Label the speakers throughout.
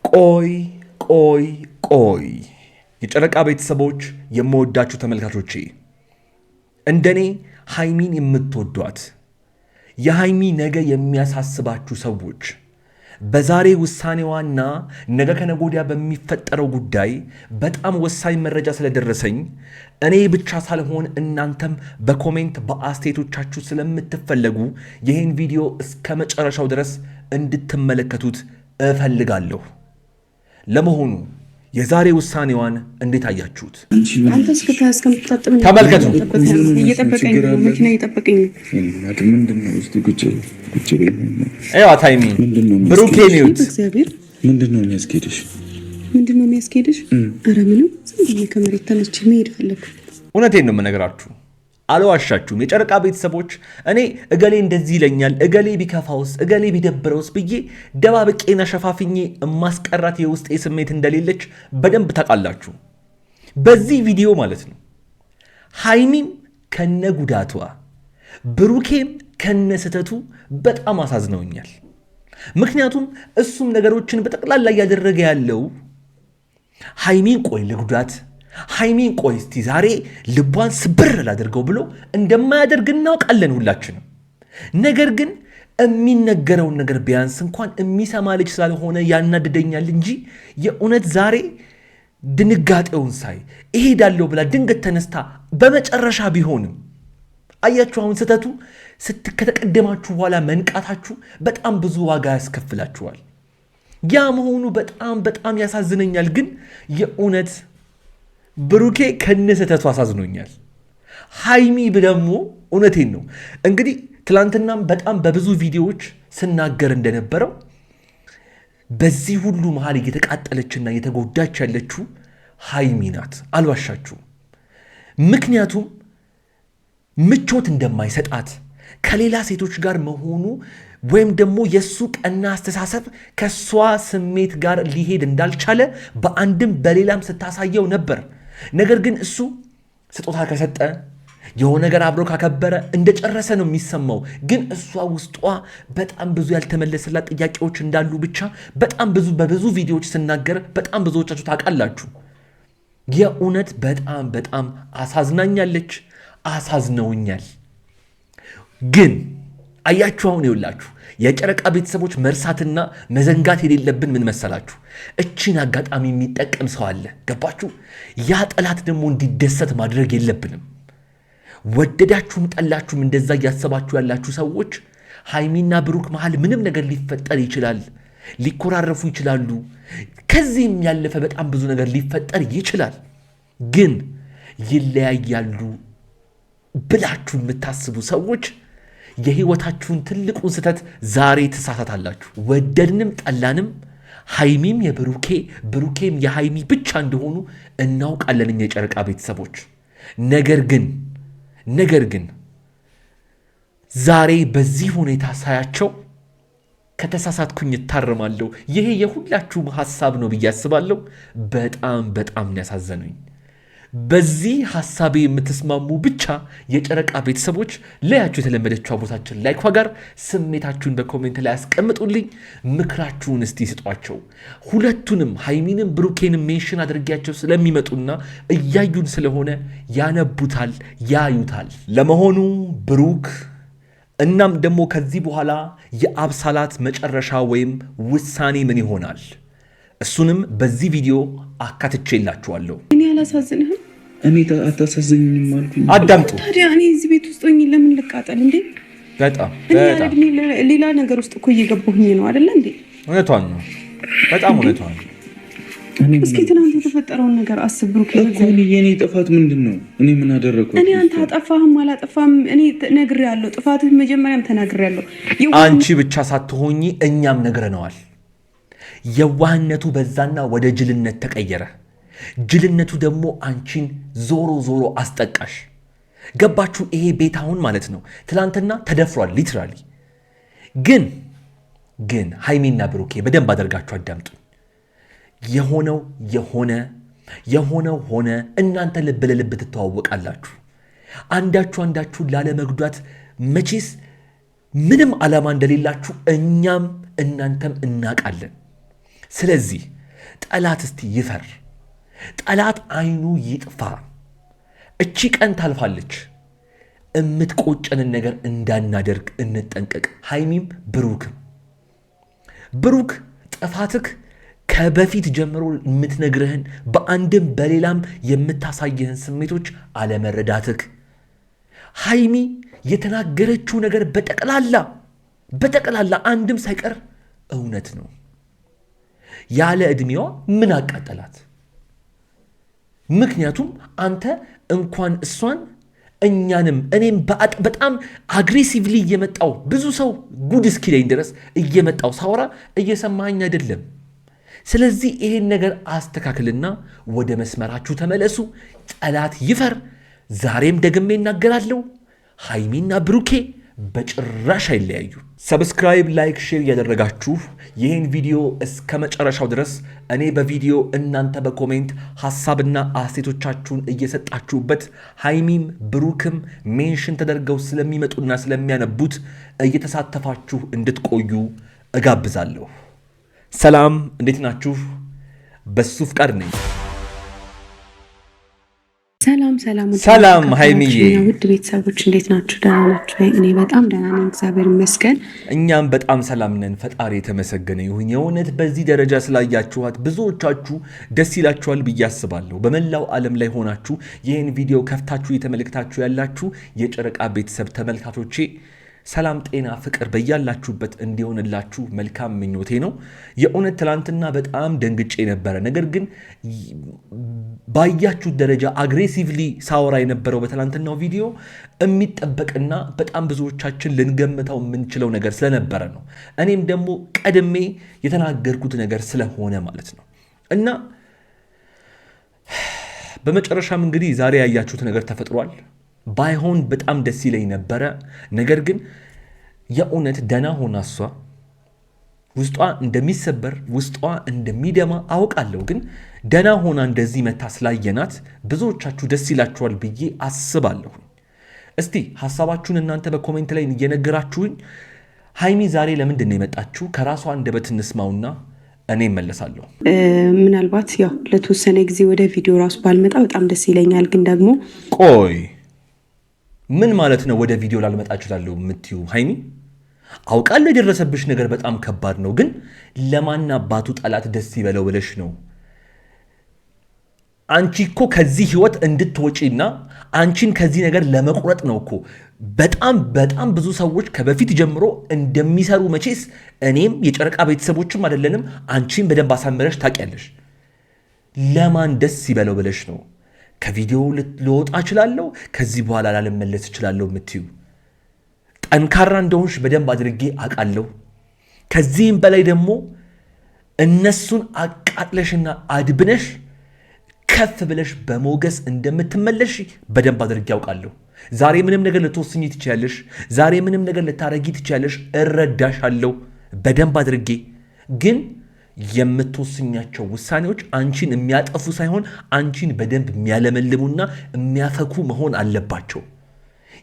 Speaker 1: ቆይ ቆይ ቆይ የጨረቃ ቤተሰቦች የምወዳችሁ ተመልካቾቼ እንደኔ ሃይሚን የምትወዷት የሃይሚ ነገ የሚያሳስባችሁ ሰዎች በዛሬ ውሳኔዋና ነገ ከነገ ወዲያ በሚፈጠረው ጉዳይ በጣም ወሳኝ መረጃ ስለደረሰኝ እኔ ብቻ ሳልሆን እናንተም በኮሜንት በአስተያየቶቻችሁ ስለምትፈለጉ ይህን ቪዲዮ እስከ መጨረሻው ድረስ እንድትመለከቱት እፈልጋለሁ። ለመሆኑ የዛሬ ውሳኔዋን እንዴት አያችሁት? ተመልከቱ።
Speaker 2: እየጠበቀኝ ነው፣ መኪና እየጠበቀኝ ነው።
Speaker 1: ሃይሚ ብሩኬ ኒውት
Speaker 2: ምንድነው የሚያስኬድሽ? ኧረ ምንም፣ ዝም ብዬ ከመሬት ተነስቼ መሄድ ፈለግኩ።
Speaker 1: እውነቴን ነው የምነግራችሁ፣ አልዋሻችሁም። የጨረቃ ቤተሰቦች እኔ እገሌ እንደዚህ ይለኛል፣ እገሌ ቢከፋውስ፣ እገሌ ቢደብረውስ ብዬ ደባብቄና ሸፋፍኜ የማስቀራት የውስጤ ስሜት እንደሌለች በደንብ ታውቃላችሁ። በዚህ ቪዲዮ ማለት ነው ሃይሚም ከነ ጉዳቷ ብሩኬም ከነ ስህተቱ በጣም አሳዝነውኛል። ምክንያቱም እሱም ነገሮችን በጠቅላላ እያደረገ ያለው ሃይሚን ቆይ ለጉዳት ሃይሚን ቆይ እስቲ ዛሬ ልቧን ስብር ላደርገው ብሎ እንደማያደርግ እናውቃለን ሁላችንም። ነገር ግን የሚነገረውን ነገር ቢያንስ እንኳን የሚሰማ ልጅ ስላልሆነ ያናድደኛል እንጂ የእውነት ዛሬ ድንጋጤውን ሳይ እሄዳለሁ ብላ ድንገት ተነስታ በመጨረሻ ቢሆንም አያችሁ፣ አሁን ስህተቱ ከተቀደማችሁ በኋላ መንቃታችሁ በጣም ብዙ ዋጋ ያስከፍላችኋል። ያ መሆኑ በጣም ያሳዝነኛል። ግን የእውነት ብሩኬ ከነስተቱ አሳዝኖኛል። ሃይሚ ደግሞ እውነቴን ነው እንግዲህ ትላንትናም በጣም በብዙ ቪዲዮዎች ስናገር እንደነበረው በዚህ ሁሉ መሃል እየተቃጠለችና እየተጎዳች ያለችው ሃይሚ ናት። አልዋሻችሁም። ምክንያቱም ምቾት እንደማይሰጣት ከሌላ ሴቶች ጋር መሆኑ ወይም ደግሞ የእሱ ቀና አስተሳሰብ ከእሷ ስሜት ጋር ሊሄድ እንዳልቻለ በአንድም በሌላም ስታሳየው ነበር። ነገር ግን እሱ ስጦታ ከሰጠ የሆነ ነገር አብሮ ካከበረ እንደጨረሰ ነው የሚሰማው። ግን እሷ ውስጧ በጣም ብዙ ያልተመለሰላት ጥያቄዎች እንዳሉ ብቻ በብዙ ቪዲዮዎች ስናገር በጣም ብዙዎቻችሁ ታውቃላችሁ። የእውነት በጣም አሳዝናኛለች፣ አሳዝነውኛል። ግን አያችሁ አሁን ይውላችሁ የጨረቃ ቤተሰቦች መርሳትና መዘንጋት የሌለብን ምን መሰላችሁ? እቺን አጋጣሚ የሚጠቀም ሰው አለ። ገባችሁ? ያ ጠላት ደግሞ እንዲደሰት ማድረግ የለብንም። ወደዳችሁም ጠላችሁም እንደዛ እያሰባችሁ ያላችሁ ሰዎች ሃይሚና ብሩክ መሃል ምንም ነገር ሊፈጠር ይችላል። ሊኮራረፉ ይችላሉ። ከዚህም ያለፈ በጣም ብዙ ነገር ሊፈጠር ይችላል። ግን ይለያያሉ ብላችሁ የምታስቡ ሰዎች የህይወታችሁን ትልቁን ስህተት ዛሬ ትሳሳታላችሁ። ወደድንም ጠላንም ሃይሚም የብሩኬ ብሩኬም የሃይሚ ብቻ እንደሆኑ እናውቃለን እኛ የጨረቃ ቤተሰቦች። ነገር ግን ዛሬ በዚህ ሁኔታ ሳያቸው ከተሳሳትኩኝ እታረማለሁ። ይሄ የሁላችሁም ሐሳብ ነው ብዬ አስባለሁ። በጣም ያሳዘኑኝ በዚህ ሐሳቤ የምትስማሙ ብቻ የጨረቃ ቤተሰቦች ለያችሁ የተለመደችው ቦታችን ላይኳ ጋር ስሜታችሁን በኮሜንት ላይ ያስቀምጡልኝ። ምክራችሁን እስቲ ስጧቸው። ሁለቱንም ሃይሚንም ብሩኬንም ሜንሽን አድርጊያቸው ስለሚመጡና እያዩን ስለሆነ ያነቡታል፣ ያዩታል። ለመሆኑ ብሩክ እናም ደግሞ ከዚህ በኋላ የአብሳላት መጨረሻ ወይም ውሳኔ ምን ይሆናል? እሱንም በዚህ ቪዲዮ አካትቼላችኋለሁ።
Speaker 2: እኔ አላሳዝንህም?
Speaker 3: እኔ አታሳዝኝም አልኩኝ።
Speaker 1: አዳምጡ።
Speaker 2: ታዲያ እኔ እዚህ ቤት ውስጥ ሆኜ ለምን ልቃጠል እንዴ?
Speaker 1: በጣም
Speaker 2: ሌላ ነገር ውስጥ እኮ እየገባሁኝ ነው አይደለ እንዴ?
Speaker 1: እውነቷን ነው፣ በጣም እውነቷን ነው።
Speaker 2: እስኪ ትናንት የተፈጠረውን ነገር አስብ ብሩክ።
Speaker 3: የኔ ጥፋት ምንድን ነው? እኔ ምን አደረግኩ?
Speaker 2: እኔ አንተ አጠፋህም አላጠፋህም እኔ ነግሬያለሁ። ጥፋትህ መጀመሪያም ተናግሬያለሁ።
Speaker 1: አንቺ ብቻ ሳትሆኚ እኛም ነግረነዋል። የዋህነቱ በዛና ወደ ጅልነት ተቀየረ። ጅልነቱ ደግሞ አንቺን ዞሮ አስጠቃሽ። ገባችሁ? ይሄ ቤት አሁን ማለት ነው ትላንትና ተደፍሯል ሊትራሊ። ግን ሃይሚና ብሩኬ በደንብ አደርጋችሁ አዳምጡ። የሆነው ሆነ። እናንተ ልብ ለልብ ትተዋወቃላችሁ። አንዳችሁን ላለመጉዳት መቼስ ምንም ዓላማ እንደሌላችሁ እኛም እናንተም እናውቃለን። ስለዚህ ጠላት እስቲ ይፈር፣ ጠላት አይኑ ይጥፋ። እቺ ቀን ታልፋለች። እምትቆጨንን ነገር እንዳናደርግ እንጠንቀቅ። ሀይሚም ብሩክ ጥፋትክ ከበፊት ጀምሮ የምትነግርህን በአንድም በሌላም የምታሳየህን ስሜቶች አለመረዳትክ፣ ሀይሚ የተናገረችው ነገር በጠቅላላ አንድም ሳይቀር እውነት ነው። ያለ ዕድሜዋ ምን አቃጠላት? ምክንያቱም አንተ እንኳን እሷን እኔም በጣም አግሬሲቭሊ እየመጣው ብዙ ሰው ጉድ እስኪለኝ ድረስ እየመጣው ሳወራ እየሰማኝ አይደለም። ስለዚህ ይሄን ነገር አስተካክልና ወደ መስመራችሁ ተመለሱ። ጠላት ይፈር። ዛሬም ደግሜ እናገራለሁ፣ ሀይሚና ብሩኬ በጭራሽ አይለያዩ። ሰብስክራይብ፣ ላይክ፣ ሼር እያደረጋችሁ ይህን ቪዲዮ እስከ መጨረሻው ድረስ እኔ በቪዲዮ እናንተ በኮሜንት ሐሳብና አስተያየቶቻችሁን እየሰጣችሁበት ሀይሚም ብሩክም ሜንሽን ተደርገው ስለሚመጡና ስለሚያነቡት እየተሳተፋችሁ እንድትቆዩ እጋብዛለሁ። ሰላም፣ እንዴት ናችሁ? በሱ ፍቃድ ነኝ።
Speaker 2: ሰላም
Speaker 1: ሀይሚዬ፣
Speaker 2: ውድ ቤተሰቦች እንዴት ናችሁ? ደህና ናችሁ? እኔ በጣም ደህና ነኝ፣ እግዚአብሔር ይመስገን።
Speaker 1: እኛም በጣም ሰላም ነን። ፈጣሪ የተመሰገነ ይሁን። የእውነት በዚህ ደረጃ ስላያችኋት ብዙዎቻችሁ ደስ ይላችኋል ብዬ አስባለሁ። በመላው ዓለም ላይ ሆናችሁ ይህን ቪዲዮ ከፍታችሁ እየተመለከታችሁ ያላችሁ የጨረቃ ቤተሰብ ተመልካቾቼ ሰላም፣ ጤና፣ ፍቅር በያላችሁበት እንዲሆንላችሁ መልካም ምኞቴ ነው። የእውነት ትላንትና በጣም ደንግጬ ነበረ። ነገር ግን ባያችሁት ደረጃ አግሬሲቭሊ ሳወራ የነበረው በትላንትናው ቪዲዮ የሚጠበቅና በጣም ብዙዎቻችን ልንገምተው የምንችለው ነገር ስለነበረ ነው። እኔም ደግሞ ቀድሜ የተናገርኩት ነገር ስለሆነ ማለት ነው እና በመጨረሻም እንግዲህ ዛሬ ያያችሁት ነገር ተፈጥሯል። ባይሆን በጣም ደስ ይለኝ ነበረ። ነገር ግን የእውነት ደህና ሆና እሷ ውስጧ እንደሚሰበር ውስጧ እንደሚደማ አውቃለሁ። ግን ደህና ሆና እንደዚህ መታ ስላየናት ብዙዎቻችሁ ደስ ይላችኋል ብዬ አስባለሁ። እስቲ ሐሳባችሁን እናንተ በኮሜንት ላይ እየነገራችሁኝ ሀይሚ ዛሬ ለምንድን ነው የመጣችሁ? ከራሷ አንደበት እንስማውና እኔ እመለሳለሁ።
Speaker 2: ምናልባት ያው ለተወሰነ ጊዜ ወደ ቪዲዮ ራሱ ባልመጣ በጣም ደስ ይለኛል። ግን ደግሞ
Speaker 1: ቆይ ምን ማለት ነው ወደ ቪዲዮ ላልመጣ እችላለሁ የምትዩ? ሀይሚ አውቃለሁ የደረሰብሽ ነገር በጣም ከባድ ነው። ግን ለማን አባቱ ጠላት ደስ ይበለው ብለሽ ነው? አንቺ እኮ ከዚህ ህይወት እንድትወጪና አንቺን ከዚህ ነገር ለመቁረጥ ነው እኮ በጣም ብዙ ሰዎች ከበፊት ጀምሮ እንደሚሰሩ መቼስ እኔም የጨረቃ ቤተሰቦችም አይደለንም። አንቺን በደንብ አሳምረሽ ታውቂያለሽ። ለማን ደስ ይበለው ብለሽ ነው ከቪዲዮ ልወጣ እችላለሁ፣ ከዚህ በኋላ ላልመለስ እችላለሁ የምትዩ? ጠንካራ እንደሆንሽ በደንብ አድርጌ አውቃለሁ። ከዚህም በላይ ደግሞ እነሱን አቃጥለሽና አድብነሽ ከፍ ብለሽ በሞገስ እንደምትመለሽ በደንብ አድርጌ ያውቃለሁ። ዛሬ ምንም ነገር ልትወስኝ ትችያለሽ። ዛሬ ምንም ነገር ልታረጊ ትችያለሽ። እረዳሻለሁ በደንብ አድርጌ። ግን የምትወስኛቸው ውሳኔዎች አንቺን የሚያጠፉ ሳይሆን አንቺን በደንብ የሚያለመልሙና የሚያፈኩ መሆን አለባቸው።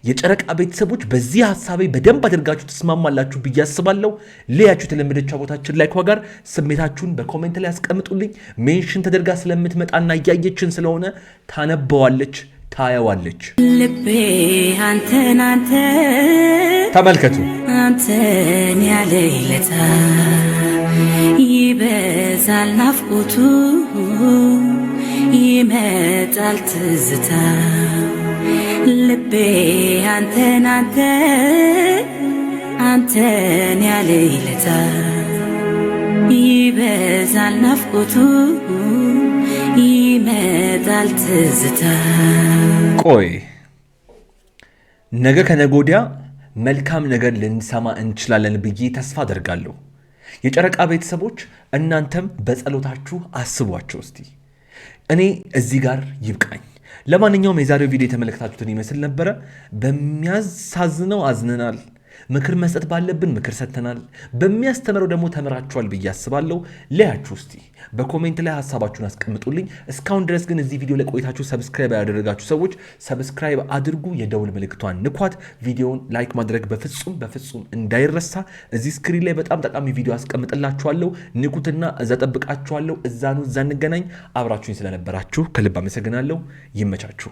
Speaker 1: የጨረቃ ቤተሰቦች በዚህ ሐሳቤ በደንብ አድርጋችሁ ተስማማላችሁ ብዬ አስባለሁ። ለያችሁ የተለመደችው ቦታችን ላይ ጋር ስሜታችሁን በኮሜንት ላይ አስቀምጡልኝ። ሜንሽን ተደርጋ ስለምትመጣና እያየችን ስለሆነ ታነበዋለች፣ ታየዋለች።
Speaker 4: ልቤ አንተን
Speaker 1: ተመልከቱ።
Speaker 4: አንተን ያለ ይለታ ይበዛል ናፍቆቱ ይመጣል ትዝታ። ልቤ አንተን ያለ ይለታ ይበዛል ናፍቆቱ ይመጣል ትዝታ።
Speaker 1: ቆይ ነገ ከነገ ወዲያ መልካም ነገር ልንሰማ እንችላለን ብዬ ተስፋ አደርጋለሁ። የጨረቃ ቤተሰቦች እናንተም በጸሎታችሁ አስቧቸው እስቲ። እኔ እዚህ ጋር ይብቃኝ። ለማንኛውም የዛሬው ቪዲዮ የተመለከታችሁትን ይመስል ነበረ። በሚያሳዝነው አዝነናል፣ ምክር መስጠት ባለብን ምክር ሰጥተናል። በሚያስተምረው ደግሞ ተምራችኋል ብዬ አስባለሁ። ለያችሁ እስቲ በኮሜንት ላይ ሀሳባችሁን አስቀምጡልኝ። እስካሁን ድረስ ግን እዚህ ቪዲዮ ላይ ቆይታችሁ ሰብስክራይብ ያደረጋችሁ ሰዎች ሰብስክራይብ አድርጉ፣ የደውል ምልክቷን ንኳት። ቪዲዮውን ላይክ ማድረግ በፍጹም እንዳይረሳ። እዚህ ስክሪን ላይ በጣም ጠቃሚ ቪዲዮ አስቀምጥላችኋለሁ። ንኩትና እዛ ጠብቃችኋለሁ። እዛ እንገናኝ። አብራችሁኝ ስለነበራችሁ ከልብ አመሰግናለሁ። ይመቻችሁ።